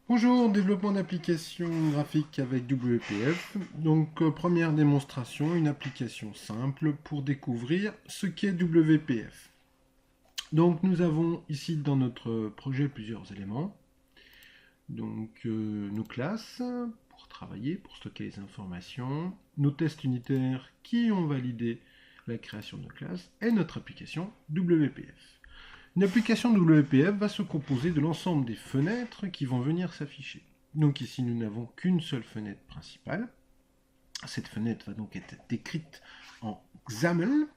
Bonjour, développement d'applications graphiques avec WPF. Donc, première démonstration, une application simple pour découvrir ce qu'est WPF. Donc, nous avons ici dans notre projet plusieurs éléments. Donc, nos classes pour travailler, pour stocker les informations, nos tests unitaires qui ont validé la création de nos classes et notre application WPF. Une application WPF va se composer de l'ensemble des fenêtres qui vont venir s'afficher. Donc ici, nous n'avons qu'une seule fenêtre principale. Cette fenêtre va donc être décrite en XAML,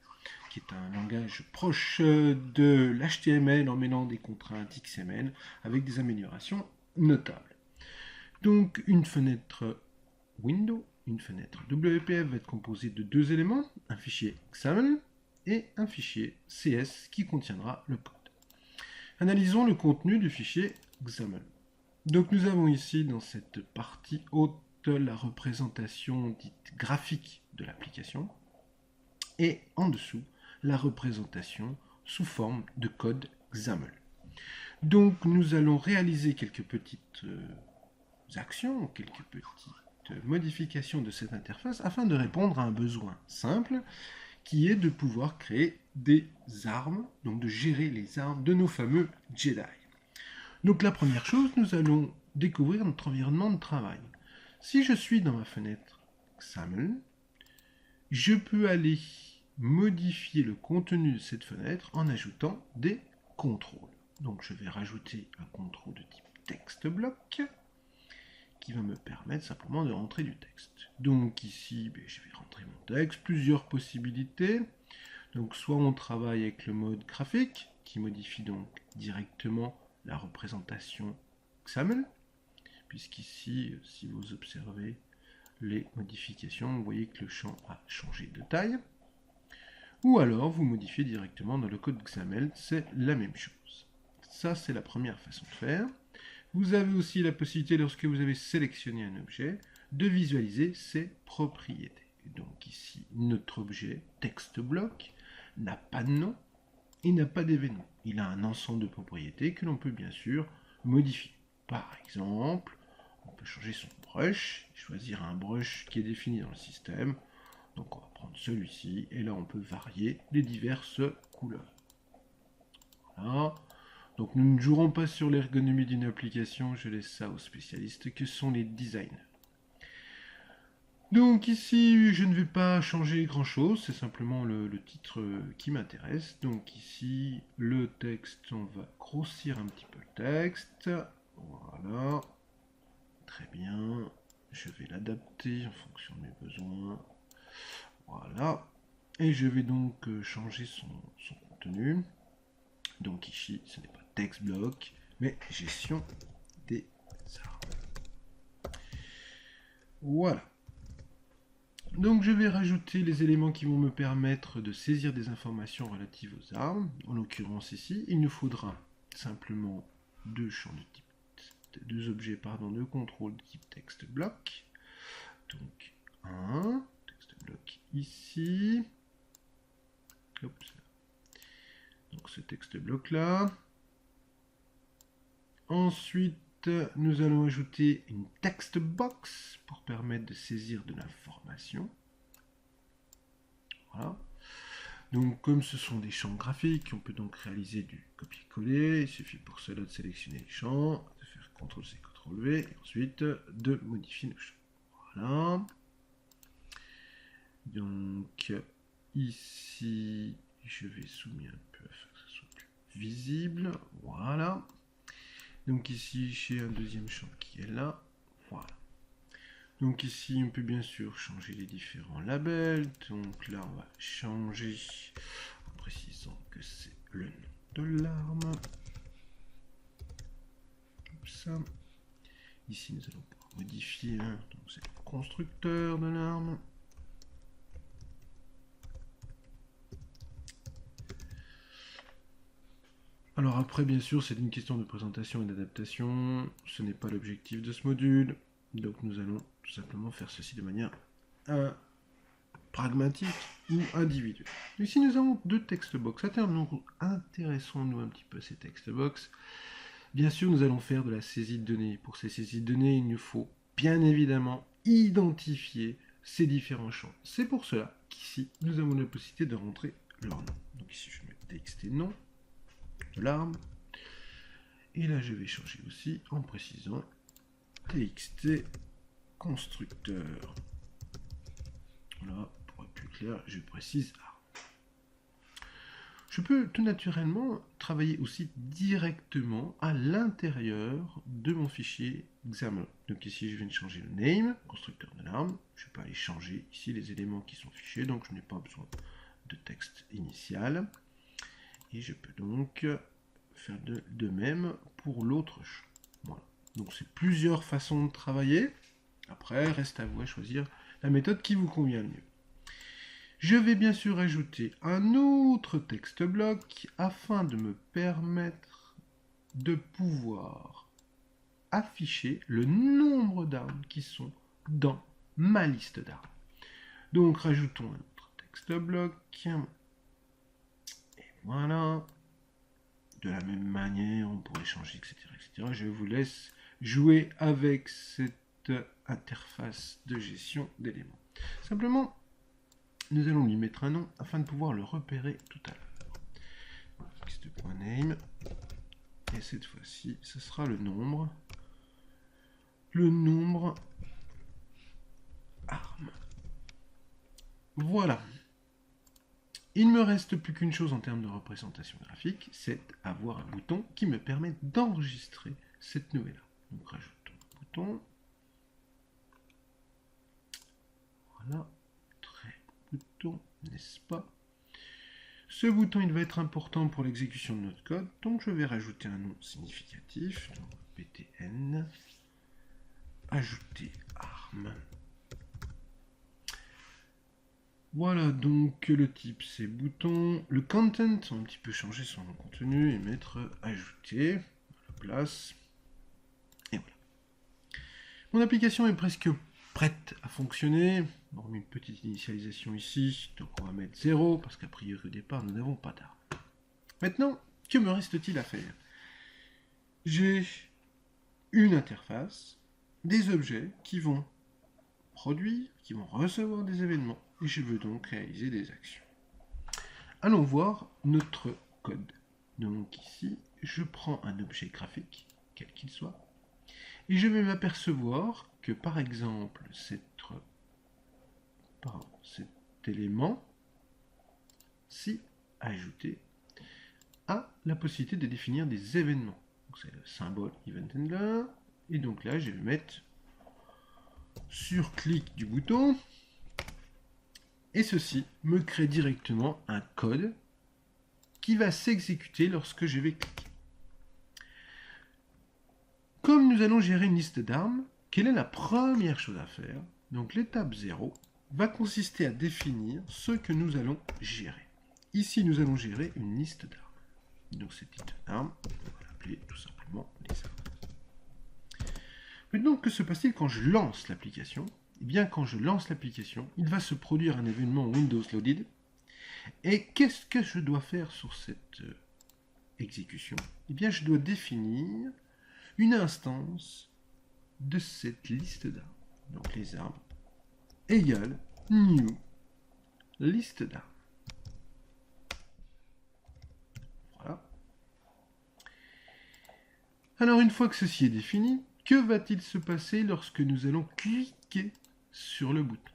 qui est un langage proche de l'HTML en mêlant des contraintes XML avec des améliorations notables. Donc une fenêtre Windows, une fenêtre WPF va être composée de deux éléments, un fichier XAML et un fichier CS qui contiendra le code. Analysons le contenu du fichier XAML. Donc nous avons ici dans cette partie haute la représentation dite graphique de l'application et en dessous la représentation sous forme de code XAML. Donc nous allons réaliser quelques petites actions, quelques petites modifications de cette interface afin de répondre à un besoin simple qui est de pouvoir créer des armes, donc de gérer les armes de nos fameux Jedi. Donc la première chose, nous allons découvrir notre environnement de travail. Si je suis dans ma fenêtre XAML, je peux aller modifier le contenu de cette fenêtre en ajoutant des contrôles. Donc je vais rajouter un contrôle de type textblock qui va me permettre simplement de rentrer du texte. Donc ici, je vais rentrer mon texte, plusieurs possibilités. Donc soit on travaille avec le mode graphique, qui modifie donc directement la représentation XAML, puisqu'ici, si vous observez les modifications, vous voyez que le champ a changé de taille. Ou alors vous modifiez directement dans le code XAML, c'est la même chose. Ça, c'est la première façon de faire. Vous avez aussi la possibilité, lorsque vous avez sélectionné un objet, de visualiser ses propriétés. Donc ici, notre objet textblock n'a pas de nom, il n'a pas d'événement. Il a un ensemble de propriétés que l'on peut bien sûr modifier. Par exemple, on peut changer son brush, choisir un brush qui est défini dans le système. Donc on va prendre celui-ci, et là on peut varier les diverses couleurs. Voilà. Donc nous ne jouerons pas sur l'ergonomie d'une application, je laisse ça aux spécialistes que sont les designers. Donc ici, je ne vais pas changer grand chose, c'est simplement le titre qui m'intéresse. Donc ici, le texte, on va grossir un petit peu le texte. Voilà. Très bien. Je vais l'adapter en fonction de mes besoins. Voilà. Et je vais donc changer son contenu. Donc ici, ce n'est pas text block, mais gestion des armes. Voilà. Donc je vais rajouter les éléments qui vont me permettre de saisir des informations relatives aux armes. En l'occurrence ici, il nous faudra simplement deux champs de type, deux objets de contrôle de type text block. Donc un text block ici. Hop. Donc ce text block là. Ensuite, nous allons ajouter une text box pour permettre de saisir de l'information. Voilà. Donc, comme ce sont des champs graphiques, on peut donc réaliser du copier-coller. Il suffit pour cela de sélectionner les champs, de faire CTRL-C, CTRL-V, et ensuite de modifier nos champs. Voilà. Donc, ici, je vais zoomer un peu afin que ce soit plus visible. Voilà. Donc ici, j'ai un deuxième champ qui est là. Voilà. Donc ici, on peut bien sûr changer les différents labels. Donc là, on va changer en précisant que c'est le nom de l'arme. Comme ça. Ici, nous allons pouvoir modifier. Donc c'est le constructeur de l'arme. Alors après, bien sûr, c'est une question de présentation et d'adaptation. Ce n'est pas l'objectif de ce module. Donc nous allons tout simplement faire ceci de manière pragmatique ou individuelle. Ici, nous avons deux textbox. Intéressons-nous un petit peu à ces textbox. Bien sûr, nous allons faire de la saisie de données. Pour ces saisies de données, il nous faut bien évidemment identifier ces différents champs. C'est pour cela qu'ici, nous avons la possibilité de rentrer leur nom. Donc ici, je vais mettre txt nom de l'arme. Et là, je vais changer aussi en précisant txt constructeur. Voilà, pour être plus clair, je précise arme. Je peux tout naturellement travailler aussi directement à l'intérieur de mon fichier XAML. Donc ici, je viens de changer le name, constructeur de l'arme. Je peux aller changer ici les éléments qui sont fichés, donc je n'ai pas besoin de texte initial. Et je peux donc faire de même pour l'autre champ. Voilà. Donc c'est plusieurs façons de travailler. Après, reste à vous à choisir la méthode qui vous convient le mieux. Je vais bien sûr ajouter un autre texte bloc afin de me permettre de pouvoir afficher le nombre d'armes qui sont dans ma liste d'armes. Donc rajoutons un autre texte bloc. Et voilà. De la même manière, on pourrait changer, etc., etc. Je vous laisse jouer avec cette interface de gestion d'éléments. Simplement, nous allons lui mettre un nom afin de pouvoir le repérer tout à l'heure. Text.name. Et cette fois-ci, ce sera le nombre. Le nombre armes. Voilà. Il ne me reste plus qu'une chose en termes de représentation graphique, c'est avoir un bouton qui me permet d'enregistrer cette nouvelle arme. Donc rajoutons un bouton. Voilà. Bouton, n'est-ce pas? Ce bouton, il va être important pour l'exécution de notre code, donc je vais rajouter un nom significatif, donc ptn, ajouter arme. Voilà, donc le type c'est bouton, le content, on va un petit peu changer son contenu et mettre ajouter à la place. Et voilà. Mon application est presque prête à fonctionner. On remet une petite initialisation ici, donc on va mettre 0, parce qu'a priori au départ, nous n'avons pas d'arme. Maintenant, que me reste-t-il à faire? J'ai une interface, des objets qui vont produire, qui vont recevoir des événements, et je veux donc réaliser des actions. Allons voir notre code. Donc ici, je prends un objet graphique, quel qu'il soit, et je vais m'apercevoir que par exemple, cet élément, si ajouté, a la possibilité de définir des événements. C'est le symbole event handler, et donc là, je vais mettre sur clic du bouton, et ceci me crée directement un code qui va s'exécuter lorsque je vais cliquer. Comme nous allons gérer une liste d'armes, quelle est la première chose à faire? Donc l'étape 0 va consister à définir ce que nous allons gérer. Ici, nous allons gérer une liste d'armes. Donc cette liste d'armes, on va l'appeler tout simplement les armes. Maintenant, que se passe-t-il quand je lance l'application? Eh bien, quand je lance l'application, il va se produire un événement Windows Loaded. Et qu'est-ce que je dois faire sur cette exécution? Eh bien, je dois définir une instance de cette liste d'armes. Donc les armes égale new liste d'armes. Voilà. Alors une fois que ceci est défini, que va-t-il se passer lorsque nous allons cliquer sur le bouton?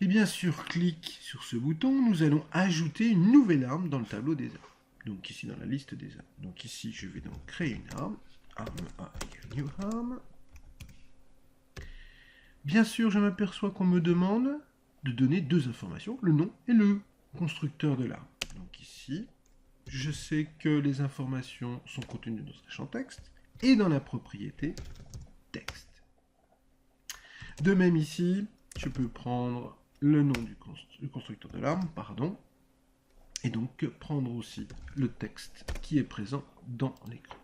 Et bien sûr, clic sur ce bouton, nous allons ajouter une nouvelle arme dans le tableau des armes. Donc ici dans la liste des armes. Donc ici, je vais donc créer une arme. Arme A égale new arm. Bien sûr, je m'aperçois qu'on me demande de donner deux informations, le nom et le constructeur de l'arme. Donc ici, je sais que les informations sont contenues dans un champ texte et dans la propriété texte. De même ici, je peux prendre le nom du constructeur de l'arme, et donc prendre aussi le texte qui est présent dans l'écran.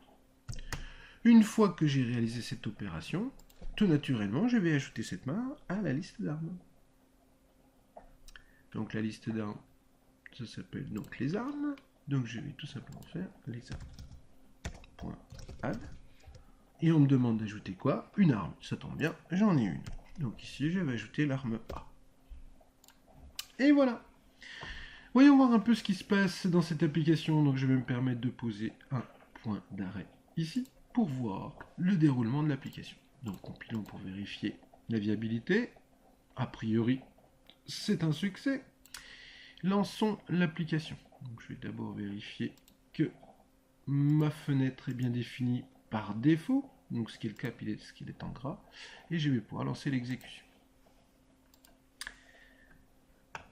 Une fois que j'ai réalisé cette opération, tout naturellement, je vais ajouter cette main à la liste d'armes. Donc la liste d'armes, ça s'appelle donc les armes. Donc je vais tout simplement faire les armes.add. Et on me demande d'ajouter quoi? Une arme. Ça tombe bien, j'en ai une. Donc ici, je vais ajouter l'arme A. Et voilà. Voyons voir un peu ce qui se passe dans cette application. Donc je vais me permettre de poser un point d'arrêt ici pour voir le déroulement de l'application. Donc compilons pour vérifier la viabilité. A priori, c'est un succès. Lançons l'application. Donc je vais d'abord vérifier que ma fenêtre est bien définie par défaut. Donc ce qui est le cas, ce qu'il est en gras. Et je vais pouvoir lancer l'exécution.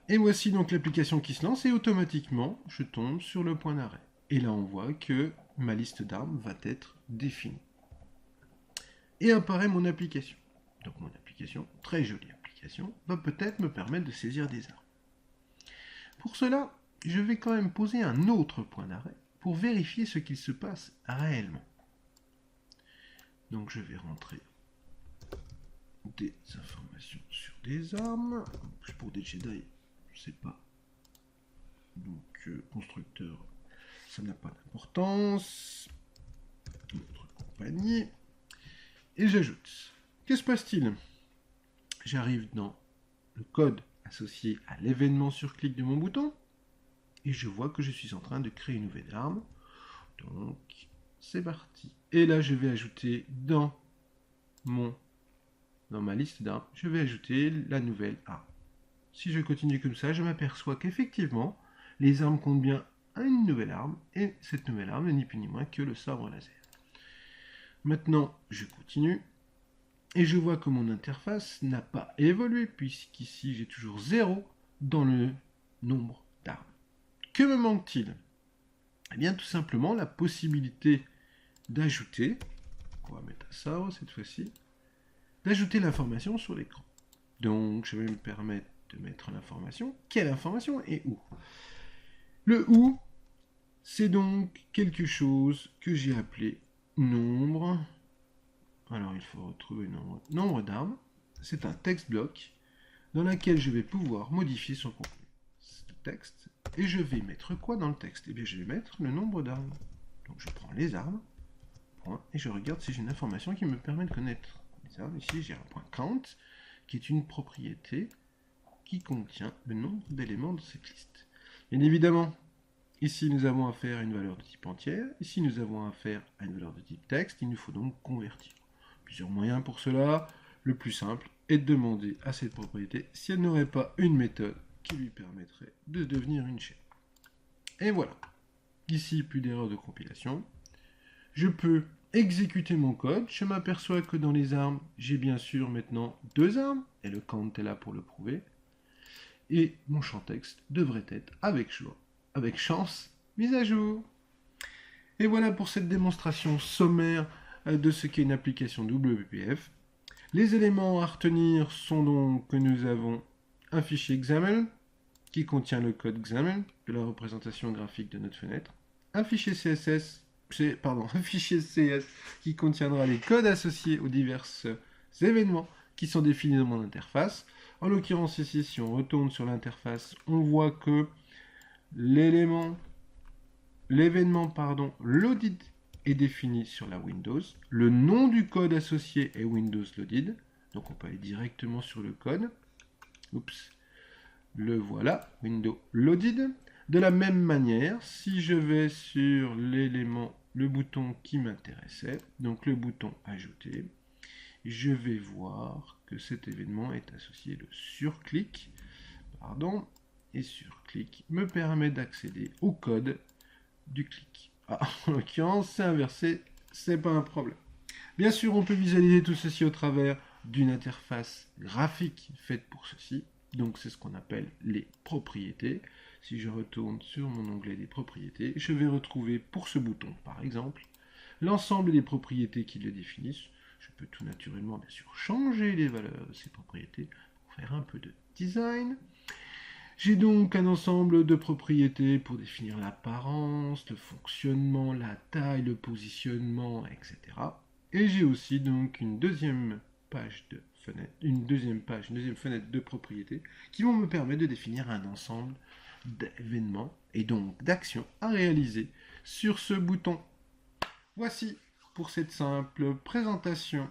Et voici donc l'application qui se lance et automatiquement, je tombe sur le point d'arrêt. Et là, on voit que ma liste d'armes va être définie. Et apparaît mon application. Donc mon application, très jolie application, va peut-être me permettre de saisir des armes. Pour cela, je vais quand même poser un autre point d'arrêt pour vérifier ce qu'il se passe réellement. Donc je vais rentrer des informations sur des armes. Pour des Jedi, je sais pas. Donc constructeur, ça n'a pas d'importance. Notre compagnie. Et j'ajoute. Que se passe-t-il? J'arrive dans le code associé à l'événement sur clic de mon bouton. Et je vois que je suis en train de créer une nouvelle arme. Donc c'est parti. Et là je vais ajouter dans ma liste d'armes, je vais ajouter la nouvelle arme. Si je continue comme ça, je m'aperçois qu'effectivement, les armes comptent bien une nouvelle arme, et cette nouvelle arme n'est ni plus ni moins que le sabre laser. Maintenant, je continue, et je vois que mon interface n'a pas évolué, puisqu'ici j'ai toujours 0 dans le nombre d'armes. Que me manque-t-il? Eh bien, tout simplement la possibilité d'ajouter, on va mettre un sabre cette fois-ci, d'ajouter l'information sur l'écran. Donc, je vais me permettre de mettre l'information. Quelle information et où? Le où, c'est donc quelque chose que j'ai appelé nombre. Alors, il faut retrouver nombre d'armes. C'est un text bloc dans lequel je vais pouvoir modifier son contenu. C'est le texte. Et je vais mettre quoi dans le texte? Eh bien, je vais mettre le nombre d'armes. Donc, je prends les armes, point, et je regarde si j'ai une information qui me permet de connaître les armes. Ici, j'ai un point count, qui est une propriété qui contient le nombre d'éléments de cette liste. Bien évidemment, ici nous avons affaire à une valeur de type entière, ici nous avons affaire à une valeur de type texte, il nous faut donc convertir. Plusieurs moyens pour cela, le plus simple est de demander à cette propriété si elle n'aurait pas une méthode qui lui permettrait de devenir une chaîne. Et voilà, ici plus d'erreur de compilation, je peux exécuter mon code, je m'aperçois que dans les armes, j'ai bien sûr maintenant 2 armes, et le count est là pour le prouver, et mon champ texte devrait être, avec chance, mis à jour. Et voilà pour cette démonstration sommaire de ce qu'est une application WPF. Les éléments à retenir sont donc que nous avons un fichier XAML qui contient le code XAML de la représentation graphique de notre fenêtre, un fichier un fichier CS qui contiendra les codes associés aux divers événements qui sont définis dans mon interface. En l'occurrence ici, si on retourne sur l'interface, on voit que l'événement loaded est défini sur la Windows. Le nom du code associé est Windows loaded. Donc on peut aller directement sur le code. Oups. Le voilà, Windows loaded. De la même manière, si je vais sur l'élément, le bouton qui m'intéressait, donc le bouton ajouter, je vais voir que cet événement est associé de surclic, et surclic me permet d'accéder au code du clic. Ah, en l'occurrence, c'est inversé, c'est pas un problème. Bien sûr, on peut visualiser tout ceci au travers d'une interface graphique faite pour ceci. Donc, c'est ce qu'on appelle les propriétés. Si je retourne sur mon onglet des propriétés, je vais retrouver pour ce bouton, par exemple, l'ensemble des propriétés qui le définissent. Je peux tout naturellement, bien sûr, changer les valeurs de ces propriétés pour faire un peu de design. J'ai donc un ensemble de propriétés pour définir l'apparence, le fonctionnement, la taille, le positionnement, etc. Et j'ai aussi donc une deuxième fenêtre de propriétés qui vont me permettre de définir un ensemble d'événements et donc d'actions à réaliser sur ce bouton. Voici pour cette simple présentation